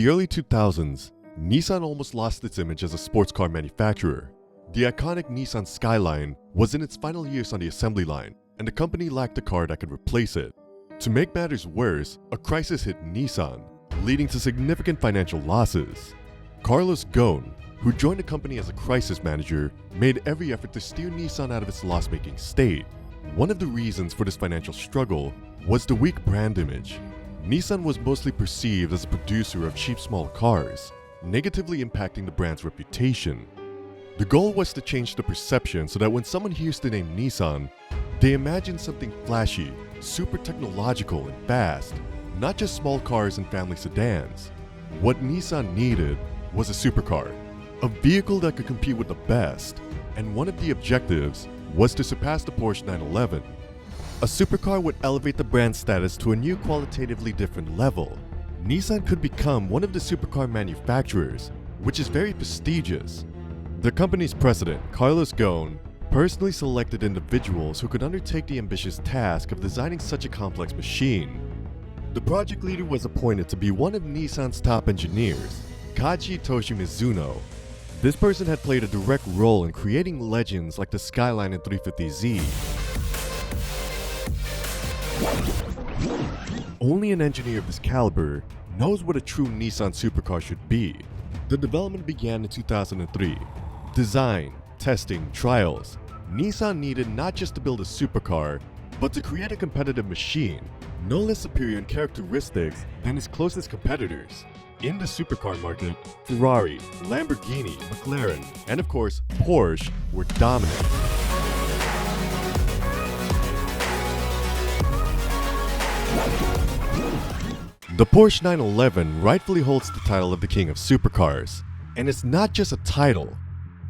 the early 2000s, Nissan almost lost its image as a sports car manufacturer. The iconic Nissan Skyline was in its final years on the assembly line, and the company lacked a car that could replace it. To make matters worse, a crisis hit Nissan, leading to significant financial losses. Carlos Ghosn, who joined the company as a crisis manager, made every effort to steer Nissan out of its loss-making state. One of the reasons for this financial struggle was the weak brand image. Nissan was mostly perceived as a producer of cheap small cars, negatively impacting the brand's reputation. The goal was to change the perception so that when someone hears the name Nissan, they imagine something flashy, super technological and fast, not just small cars and family sedans. What Nissan needed was a supercar, a vehicle that could compete with the best, and one of the objectives was to surpass the Porsche 911. A supercar would elevate the brand status to a new qualitatively different level. Nissan could become one of the supercar manufacturers, which is very prestigious. The company's president, Carlos Ghosn, personally selected individuals who could undertake the ambitious task of designing such a complex machine. The project leader was appointed to be one of Nissan's top engineers, Kaji Mizuno. This person had played a direct role in creating legends like the Skyline and 350Z. Only an engineer of this caliber knows what a true Nissan supercar should be. The development began in 2003. Design, testing, trials. Nissan needed not just to build a supercar, but to create a competitive machine, no less superior in characteristics than its closest competitors. In the supercar market, Ferrari, Lamborghini, McLaren, and of course, Porsche were dominant. The Porsche 911 rightfully holds the title of the king of supercars, and it's not just a title.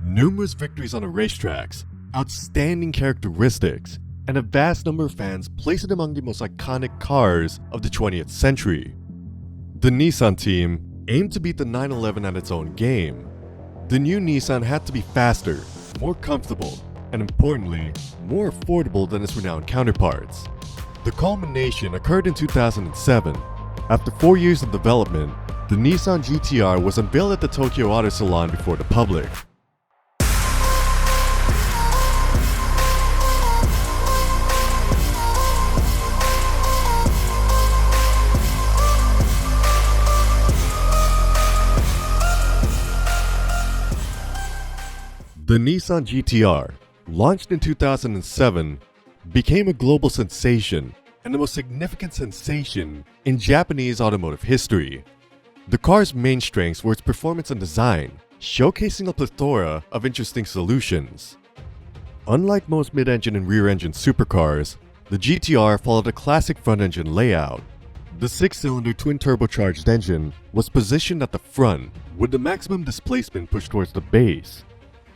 Numerous victories on the racetracks, outstanding characteristics, and a vast number of fans place it among the most iconic cars of the 20th century. The Nissan team aimed to beat the 911 at its own game. The new Nissan had to be faster, more comfortable, and importantly, more affordable than its renowned counterparts. The culmination occurred in 2007. After 4 years of development, the Nissan GTR was unveiled at the Tokyo Auto Salon before the public. The Nissan GTR, launched in 2007, became a global sensation and the most significant sensation in Japanese automotive history. The car's main strengths were its performance and design, showcasing a plethora of interesting solutions. Unlike most mid-engine and rear-engine supercars, the GTR followed a classic front-engine layout. The 6-cylinder twin-turbocharged engine was positioned at the front, with the maximum displacement pushed towards the base.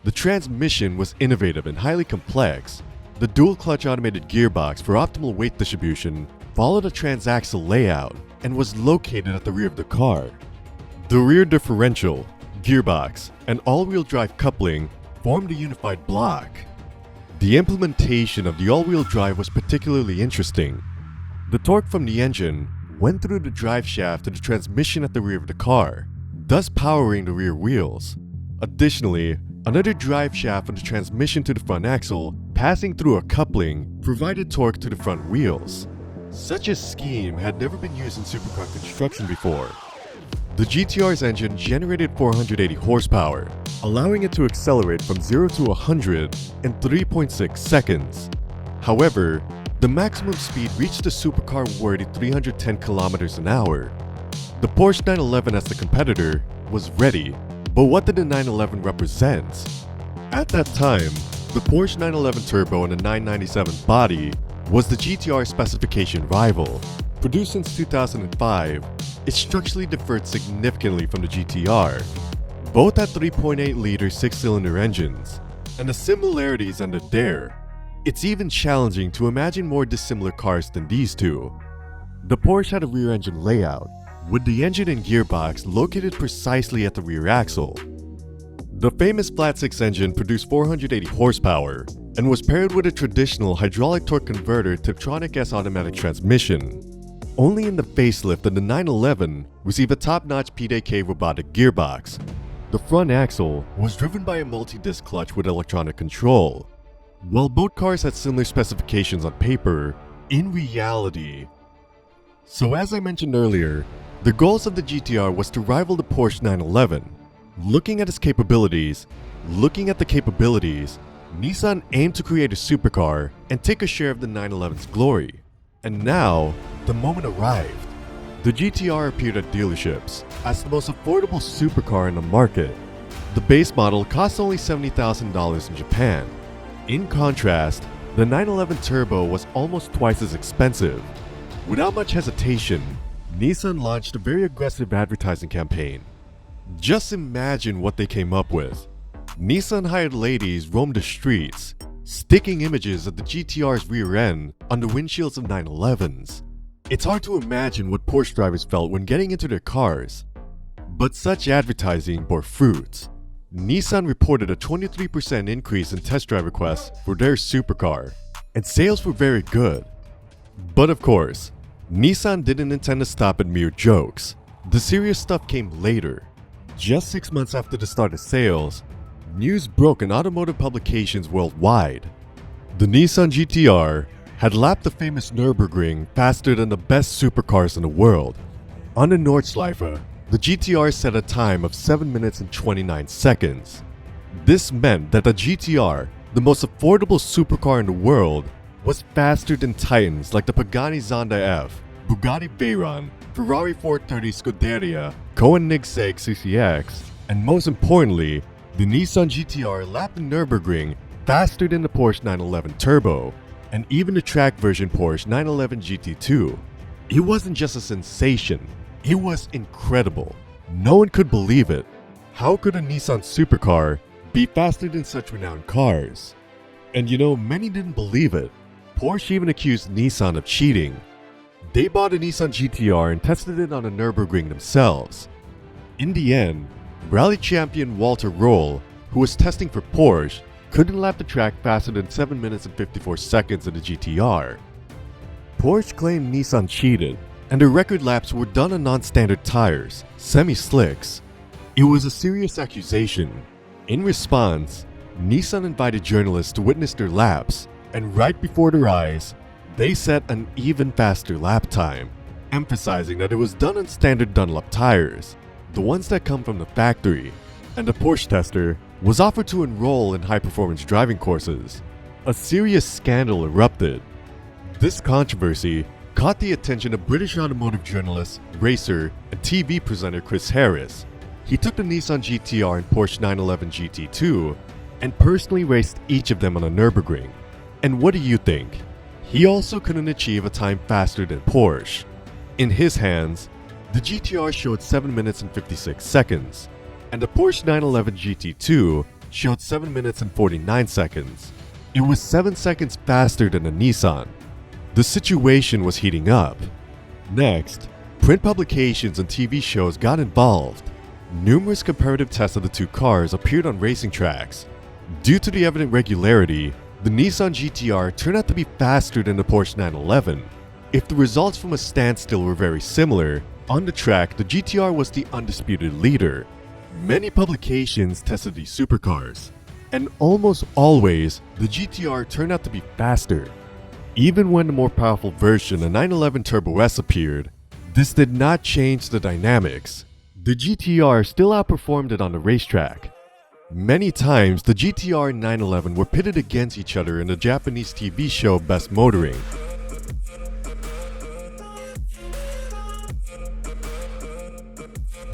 The transmission was innovative and highly complex. The dual-clutch automated gearbox for optimal weight distribution followed a transaxle layout and was located at the rear of the car. The rear differential, gearbox, and all-wheel drive coupling formed a unified block. The implementation of the all-wheel drive was particularly interesting. The torque from the engine went through the drive shaft to the transmission at the rear of the car, thus powering the rear wheels. Additionally, another drive shaft from the transmission to the front axle, passing through a coupling, provided torque to the front wheels. Such a scheme had never been used in supercar construction before. The GTR's engine generated 480 horsepower, allowing it to accelerate from 0 to 100 in 3.6 seconds. However, the maximum speed reached a supercar-worthy 310 kilometers an hour. The Porsche 911 as the competitor was ready, but what did the 911 represent? At that time, the Porsche 911 Turbo and the 997 body was the GTR specification rival. Produced since 2005, it structurally differed significantly from the GTR. Both had 3.8-liter 6-cylinder engines, and the similarities ended there. It's even challenging to imagine more dissimilar cars than these two. The Porsche had a rear-engine layout, with the engine and gearbox located precisely at the rear axle. The famous flat-six engine produced 480 horsepower and was paired with a traditional hydraulic torque converter Tiptronic S automatic transmission. Only in the facelift did the 911 receive a top-notch PDK robotic gearbox. The front axle was driven by a multi-disc clutch with electronic control. While both cars had similar specifications on paper, in reality... So as I mentioned earlier, the goals of the GTR was to rival the Porsche 911. Looking at the capabilities, Nissan aimed to create a supercar and take a share of the 911's glory. And now, the moment arrived. The GTR appeared at dealerships as the most affordable supercar in the market. The base model cost only $70,000 in Japan. In contrast, the 911 Turbo was almost twice as expensive. Without much hesitation, Nissan launched a very aggressive advertising campaign. Just imagine what they came up with. Nissan hired ladies roam the streets, sticking images of the GTR's rear end on the windshields of 911s. It's hard to imagine what Porsche drivers felt when getting into their cars. But such advertising bore fruit. Nissan reported a 23% increase in test drive requests for their supercar, and sales were very good. But of course, Nissan didn't intend to stop at mere jokes. The serious stuff came later. Just 6 months after the start of sales, news broke in automotive publications worldwide. The Nissan GTR had lapped the famous Nürburgring faster than the best supercars in the world. On the Nordschleife, the GTR set a time of 7 minutes and 29 seconds. This meant that the GTR, the most affordable supercar in the world, was faster than titans like the Pagani Zonda F, Bugatti Veyron, Ferrari 430 Scuderia, Koenigsegg CCX, and most importantly, the Nissan GTR lapped the Nürburgring faster than the Porsche 911 Turbo, and even the track version Porsche 911 GT2. It wasn't just a sensation, it was incredible. No one could believe it. How could a Nissan supercar be faster than such renowned cars? And you know, many didn't believe it. Porsche even accused Nissan of cheating. They bought a Nissan GTR and tested it on the Nürburgring themselves. In the end, rally champion Walter Röhrl, who was testing for Porsche, couldn't lap the track faster than 7 minutes and 54 seconds in the GTR. Porsche claimed Nissan cheated, and their record laps were done on non-standard tires, semi-slicks. It was a serious accusation. In response, Nissan invited journalists to witness their laps, and right before their eyes, they set an even faster lap time, emphasizing that it was done on standard Dunlop tires, the ones that come from the factory, and the Porsche tester was offered to enroll in high-performance driving courses. A serious scandal erupted. This controversy caught the attention of British automotive journalist, racer, and TV presenter Chris Harris. He took the Nissan GTR and Porsche 911 GT2 and personally raced each of them on a Nürburgring. And what do you think? He also couldn't achieve a time faster than Porsche. In his hands, the GTR showed 7 minutes and 56 seconds, and the Porsche 911 GT2 showed 7 minutes and 49 seconds. It was 7 seconds faster than the Nissan. The situation was heating up. Next, print publications and TV shows got involved. Numerous comparative tests of the two cars appeared on racing tracks. Due to the evident regularity, the Nissan GTR turned out to be faster than the Porsche 911. If the results from a standstill were very similar, on the track the GTR was the undisputed leader. Many publications tested these supercars, and almost always the GTR turned out to be faster. Even when the more powerful version, the 911 Turbo S, appeared, this did not change the dynamics. The GTR still outperformed it on the racetrack. Many times, the GTR and 911 were pitted against each other in the Japanese TV show Best Motoring.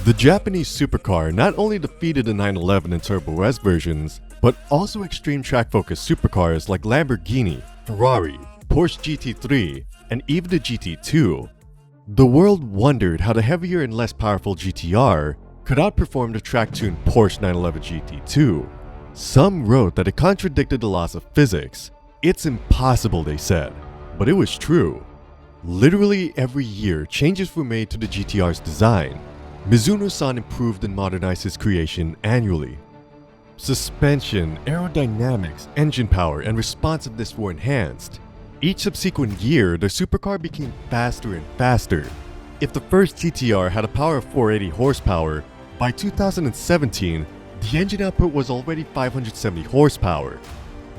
The Japanese supercar not only defeated the 911 and Turbo S versions, but also extreme track-focused supercars like Lamborghini, Ferrari, Porsche GT3, and even the GT2. The world wondered how the heavier and less powerful GTR could outperform the track-tuned Porsche 911 GT2. Some wrote that it contradicted the laws of physics. It's impossible, they said, but it was true. Literally every year, changes were made to the GTR's design. Mizuno-san improved and modernized his creation annually. Suspension, aerodynamics, engine power, and responsiveness were enhanced. Each subsequent year, the supercar became faster and faster. If the first GTR had a power of 480 horsepower, by 2017, the engine output was already 570 horsepower.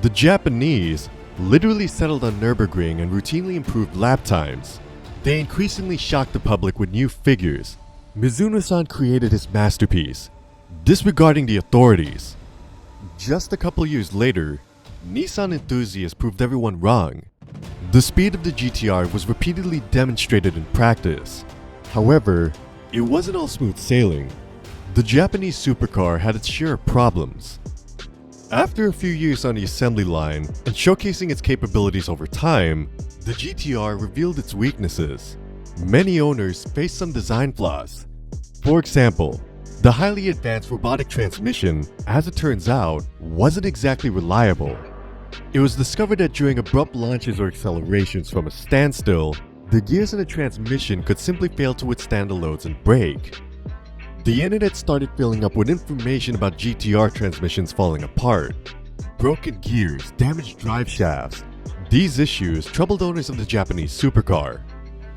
The Japanese literally settled on Nürburgring and routinely improved lap times. They increasingly shocked the public with new figures. Mizuno-san created his masterpiece, disregarding the authorities. Just a couple years later, Nissan enthusiasts proved everyone wrong. The speed of the GTR was repeatedly demonstrated in practice. However, it wasn't all smooth sailing. The Japanese supercar had its share of problems. After a few years on the assembly line and showcasing its capabilities over time, the GTR revealed its weaknesses. Many owners faced some design flaws. For example, the highly advanced robotic transmission, as it turns out, wasn't exactly reliable. It was discovered that during abrupt launches or accelerations from a standstill, the gears in the transmission could simply fail to withstand the loads and break. The internet started filling up with information about GTR transmissions falling apart. Broken gears, damaged drive shafts. These issues troubled owners of the Japanese supercar.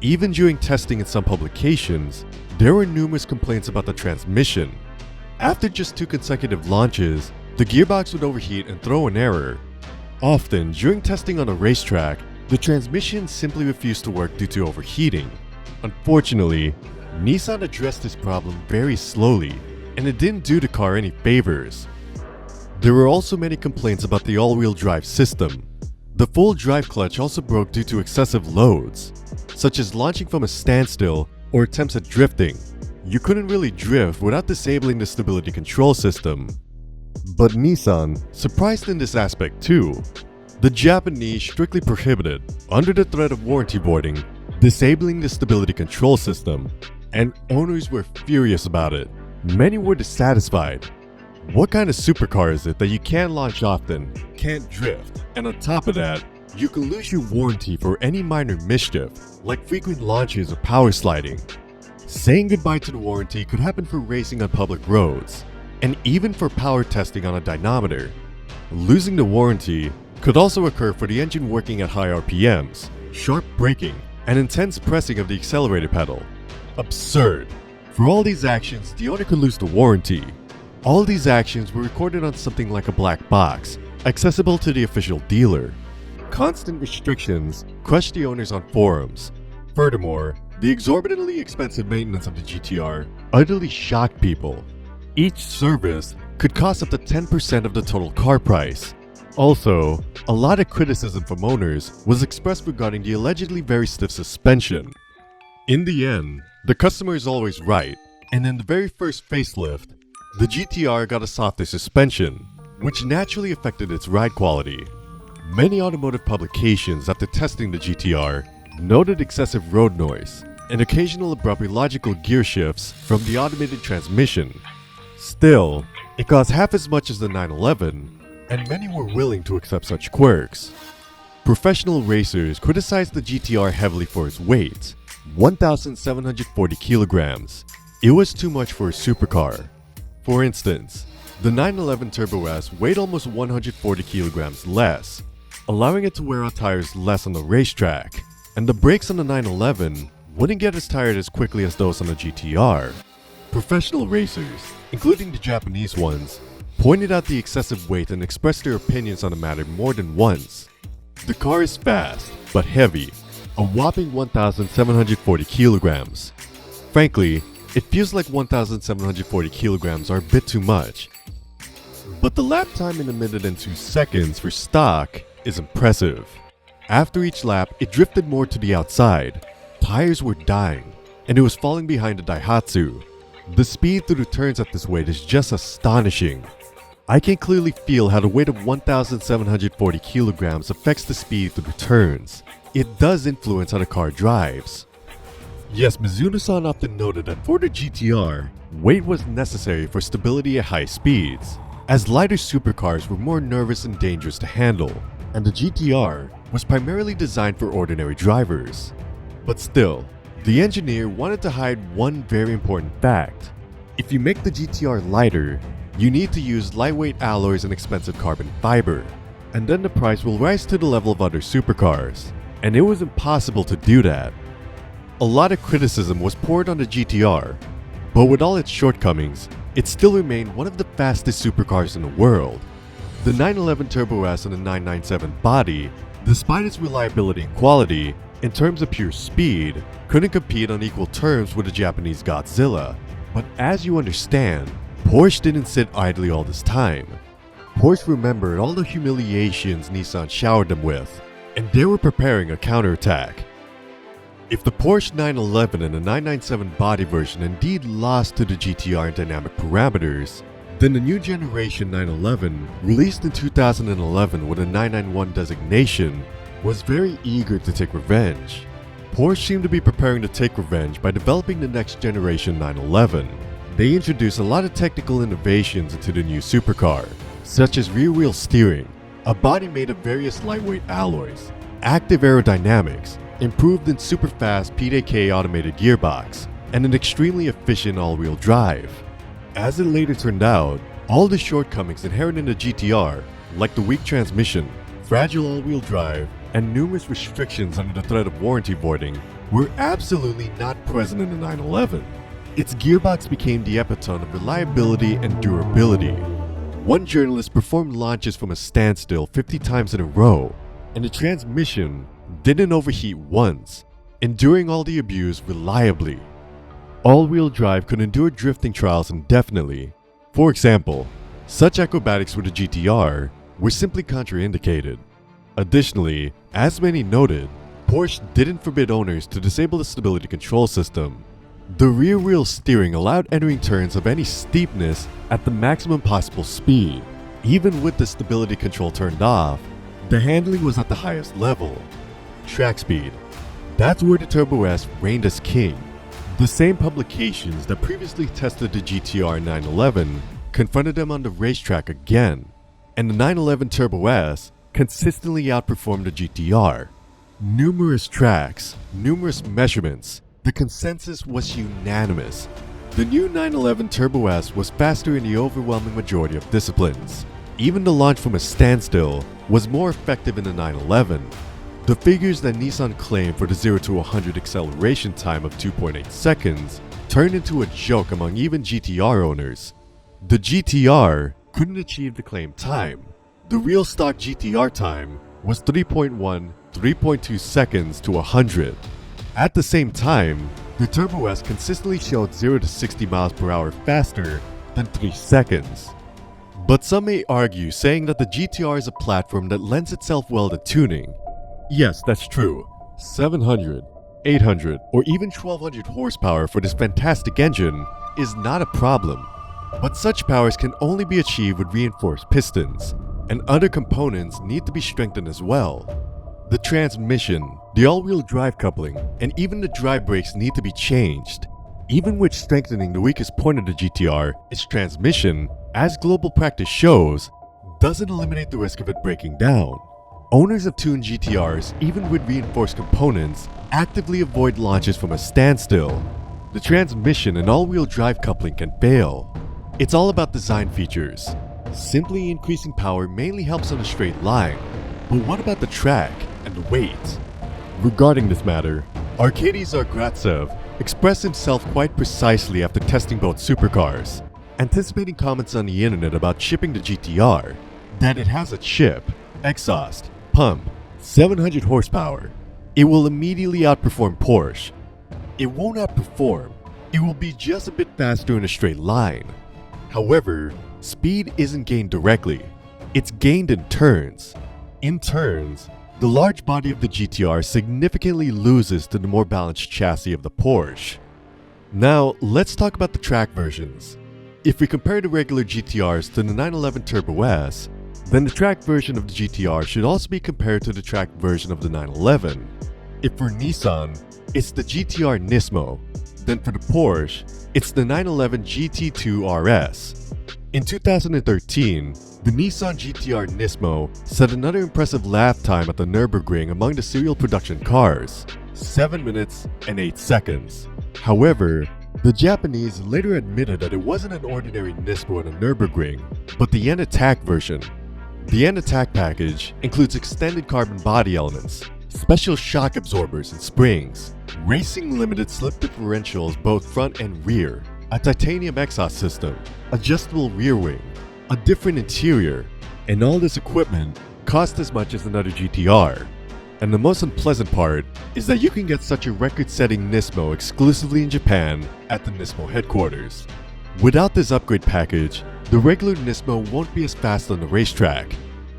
Even during testing in some publications, there were numerous complaints about the transmission. After just 2 consecutive launches, the gearbox would overheat and throw an error. Often, during testing on a racetrack, the transmission simply refused to work due to overheating. Unfortunately, Nissan addressed this problem very slowly, and it didn't do the car any favors. There were also many complaints about the all-wheel drive system. The full drive clutch also broke due to excessive loads, such as launching from a standstill or attempts at drifting. You couldn't really drift without disabling the stability control system. But Nissan surprised in this aspect too. The Japanese strictly prohibited, under the threat of warranty voiding, disabling the stability control system, and owners were furious about it. Many were dissatisfied. What kind of supercar is it that you can't launch often, can't drift, and on top of that, you can lose your warranty for any minor mischief, like frequent launches or power sliding? Saying goodbye to the warranty could happen for racing on public roads, and even for power testing on a dynamometer. Losing the warranty could also occur for the engine working at high RPMs, sharp braking, and intense pressing of the accelerator pedal. Absurd. For all these actions, the owner could lose the warranty. All these actions were recorded on something like a black box, accessible to the official dealer. Constant restrictions crushed the owners on forums. Furthermore, the exorbitantly expensive maintenance of the GTR utterly shocked people. Each service could cost up to 10% of the total car price. Also, a lot of criticism from owners was expressed regarding the allegedly very stiff suspension. In the end, the customer is always right, and in the very first facelift, the GTR got a softer suspension, which naturally affected its ride quality. Many automotive publications, after testing the GTR, noted excessive road noise and occasional abrupt illogical gear shifts from the automated transmission. Still, it cost half as much as the 911, and many were willing to accept such quirks. Professional racers criticized the GTR heavily for its weight, 1,740 kilograms. It was too much for a supercar. For instance, the 911 Turbo S weighed almost 140 kilograms less, allowing it to wear out tires less on the racetrack, and the brakes on the 911 wouldn't get as tired as quickly as those on the GTR. Professional racers, including the Japanese ones, pointed out the excessive weight and expressed their opinions on the matter more than once. The car is fast, but heavy, a whopping 1,740 kilograms. Frankly, it feels like 1,740 kilograms are a bit too much. But the lap time in 1 minute and 2 seconds for stock is impressive. After each lap, it drifted more to the outside. Tires were dying, and it was falling behind the Daihatsu. The speed through the turns at this weight is just astonishing. I can clearly feel how the weight of 1,740 kilograms affects the speed through the turns. It does influence how the car drives. Yes, Mizuno-san often noted that for the GTR, weight was necessary for stability at high speeds, as lighter supercars were more nervous and dangerous to handle, and the GTR was primarily designed for ordinary drivers. But still, the engineer wanted to hide one very important fact. If you make the GTR lighter, you need to use lightweight alloys and expensive carbon fiber, and then the price will rise to the level of other supercars. and it was impossible to do that. A lot of criticism was poured on the GTR, but with all its shortcomings, it still remained one of the fastest supercars in the world. The 911 Turbo S and the 997 body, despite its reliability and quality, in terms of pure speed, couldn't compete on equal terms with the Japanese Godzilla. But as you understand, Porsche didn't sit idly all this time. Porsche remembered all the humiliations Nissan showered them with, and they were preparing a counterattack. If the Porsche 911 and the 997 body version indeed lost to the GTR in dynamic parameters, then the new generation 911, released in 2011 with a 991 designation, was very eager to take revenge. Porsche seemed to be preparing to take revenge by developing the next generation 911. They introduced a lot of technical innovations into the new supercar, such as rear-wheel steering, a body made of various lightweight alloys, active aerodynamics, improved and super-fast PDK automated gearbox, and an extremely efficient all-wheel drive. As it later turned out, all the shortcomings inherent in the GTR, like the weak transmission, fragile all-wheel drive, and numerous restrictions under the threat of warranty voiding, were absolutely not present in the 911. Its gearbox became the epitome of reliability and durability. One journalist performed launches from a standstill 50 times in a row, and the transmission didn't overheat once, enduring all the abuse reliably. All-wheel drive could endure drifting trials indefinitely. For example, such acrobatics with the GTR were simply contraindicated. Additionally, as many noted, Porsche didn't forbid owners to disable the stability control system. The rear-wheel steering allowed entering turns of any steepness at the maximum possible speed. Even with the stability control turned off, the handling was at the highest level. Track speed. That's where the Turbo S reigned as king. The same publications that previously tested the GTR 911 confronted them on the racetrack again, and the 911 Turbo S consistently outperformed the GTR. Numerous tracks, numerous measurements, the consensus was unanimous. The new 911 Turbo S was faster in the overwhelming majority of disciplines. Even the launch from a standstill was more effective in the 911. The figures that Nissan claimed for the 0 to 100 acceleration time of 2.8 seconds turned into a joke among even GTR owners. The GTR couldn't achieve the claimed time. The real stock GTR time was 3.2 seconds to 100. At the same time, the Turbo S consistently showed 0 to 60 miles per hour faster than 3 seconds. But some may argue saying that the GTR is a platform that lends itself well to tuning. Yes, that's true. 700, 800, or even 1200 horsepower for this fantastic engine is not a problem. But such powers can only be achieved with reinforced pistons, and other components need to be strengthened as well. The transmission, the all-wheel drive coupling, and even the drive brakes need to be changed. Even with strengthening the weakest point of the GTR, its transmission, as global practice shows, doesn't eliminate the risk of it breaking down. Owners of tuned GTRs, even with reinforced components, actively avoid launches from a standstill. The transmission and all-wheel drive coupling can fail. It's all about design features. Simply increasing power mainly helps on a straight line, but what about the track and the weight? Regarding this matter, Arkady Zargratsev expressed himself quite precisely after testing both supercars, anticipating comments on the internet about shipping the GTR, that it has a chip, exhaust, pump, 700 horsepower. It will immediately outperform Porsche. It won't outperform, it will be just a bit faster in a straight line. However, speed isn't gained directly, it's gained in turns. In turns, the large body of the GTR significantly loses to the more balanced chassis of the Porsche. Now, let's talk about the track versions. If we compare the regular GTRs to the 911 Turbo S, then the track version of the GTR should also be compared to the track version of the 911. If for Nissan, it's the GTR Nismo, then for the Porsche, it's the 911 GT2 RS. In 2013, the Nissan GTR Nismo set another impressive lap time at the Nürburgring among the serial production cars, 7 minutes and 8 seconds. However, the Japanese later admitted that it wasn't an ordinary Nismo at a Nürburgring, but the N-Attack version. The N-Attack package includes extended carbon body elements, special shock absorbers and springs, racing limited slip differentials both front and rear, a titanium exhaust system, adjustable rear wing, a different interior, and all this equipment cost as much as another GTR. And the most unpleasant part is that you can get such a record-setting Nismo exclusively in Japan at the Nismo headquarters. Without this upgrade package, the regular Nismo won't be as fast on the racetrack.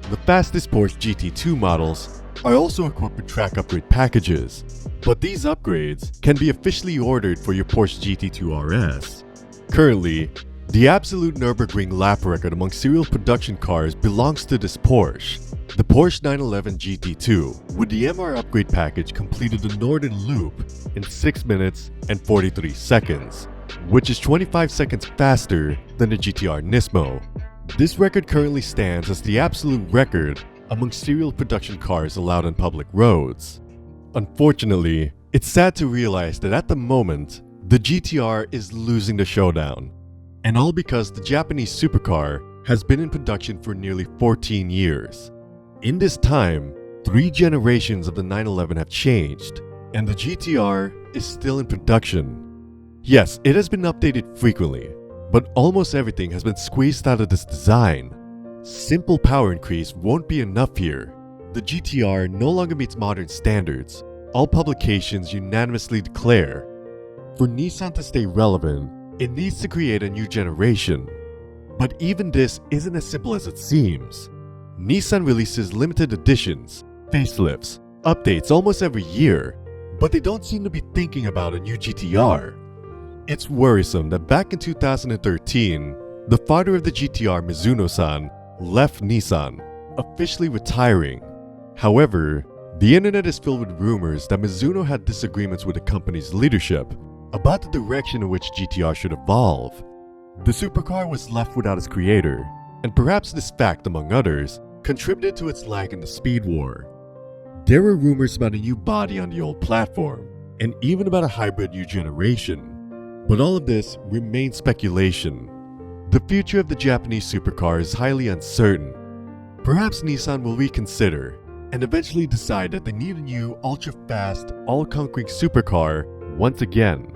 The fastest Porsche GT2 models are also equipped with track upgrade packages, but these upgrades can be officially ordered for your Porsche GT2 RS. Currently, the absolute Nürburgring lap record among serial production cars belongs to this Porsche. The Porsche 911 GT2 with the MR upgrade package completed the Northern Loop in 6 minutes and 43 seconds, which is 25 seconds faster than the GTR Nismo. This record currently stands as the absolute record among serial production cars allowed on public roads. Unfortunately, it's sad to realize that at the moment, the GTR is losing the showdown. And all because the Japanese supercar has been in production for nearly 14 years. In this time, 3 generations of the 911 have changed, and the GTR is still in production. Yes, it has been updated frequently, but almost everything has been squeezed out of this design. Simple power increase won't be enough here. The GTR no longer meets modern standards, all publications unanimously declare. For Nissan to stay relevant, it needs to create a new generation. But even this isn't as simple as it seems. Nissan releases limited editions, facelifts, updates almost every year, but they don't seem to be thinking about a new GTR. It's worrisome that back in 2013, the father of the GTR, Mizuno-san, left Nissan, officially retiring. However, the internet is filled with rumors that Mizuno had disagreements with the company's leadership about the direction in which GTR should evolve. The supercar was left without its creator, and perhaps this fact, among others, contributed to its lag in the speed war. There were rumors about a new body on the old platform, and even about a hybrid new generation. But all of this remains speculation. The future of the Japanese supercar is highly uncertain. Perhaps Nissan will reconsider and eventually decide that they need a new ultra-fast, all-conquering supercar once again.